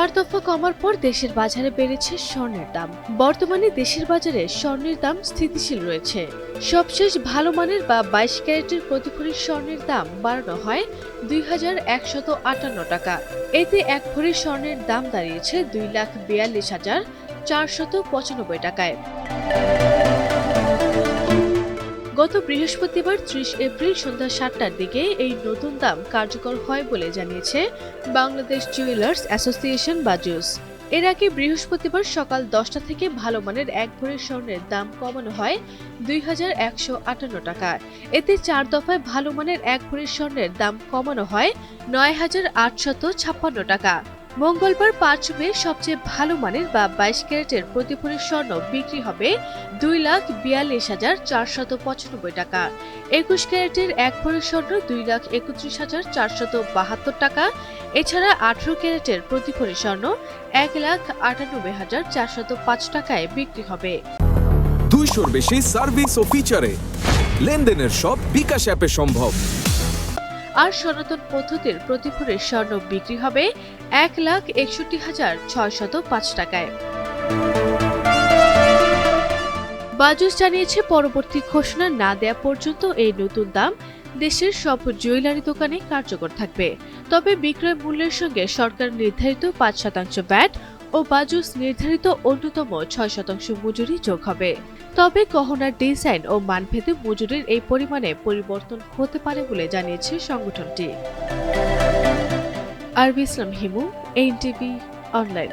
4 দফা কমার পর দেশের বাজারে বেড়েছে স্বর্ণের দাম। বর্তমানে দেশের বাজারে স্বর্ণের দাম স্থিতিশীল রয়েছে। সবশেষ ভালো মানের বা 22 ক্যারেটের প্রতি ভরি স্বর্ণের দাম বাড়ানো হয় 2,158 টাকা। এতে এক ভরি স্বর্ণের দাম দাঁড়িয়েছে 2,42,495 টাকায়। গত বৃহস্পতিবার 30 এপ্রিল সন্ধ্যা 7টার দিকে এই নতুন দাম কার্যকর হয় বলে জানিয়েছে বাংলাদেশ জুয়েলার্স অ্যাসোসিয়েশন বাজুস। এর আগে বৃহস্পতিবার সকাল 10টা থেকে ভালো মানের এক ভরি স্বর্ণের দাম কমানো হয় 2,158 টাকা। এতে 4 দফায় ভালো মানের এক ভরি স্বর্ণের দাম কমানো হয় 9,856 টাকা। মঙ্গলবার 5 মে সবচেয়ে ভালো মানের বা 22 ক্যারেটের প্রতি ভরি স্বর্ণ বিক্রি হবে 2,42,495 টাকা। 21 ক্যারেটের এক ভরি স্বর্ণ 2,31,472 টাকা। এছাড়া 18 ক্যারেটের প্রতি ভরি স্বর্ণ 1,98,405 টাকায় বিক্রি হবে। 200-র বেশি সার্ভিস ও ফিচারে লেনদেনের সব বিকাশ অ্যাপে সম্ভব। আর সনাতন পদ্ধতির প্রতি ভরি স্বর্ণ বিক্রি হবে 1,61,605 টাকায়। বাজুস জানিয়েছে, পরবর্তী ঘোষণা না দেয়া পর্যন্ত এই নতুন দাম দেশের সব জুয়েলারি দোকানে কার্যকর থাকবে। তবে বিক্রয় মূল্যের সঙ্গে সরকার নির্ধারিত 5% ভ্যাট ও বাজুস নির্ধারিত অন্যতম 6% মজুরি যোগ হবে। তবে গহনার ডিজাইন ও মানভেদে মজুরির এই পরিমাণে পরিবর্তন হতে পারে বলে জানিয়েছে সংগঠনটি। আরবি ইসলাম হিমু, এনটিভি অনলাইন।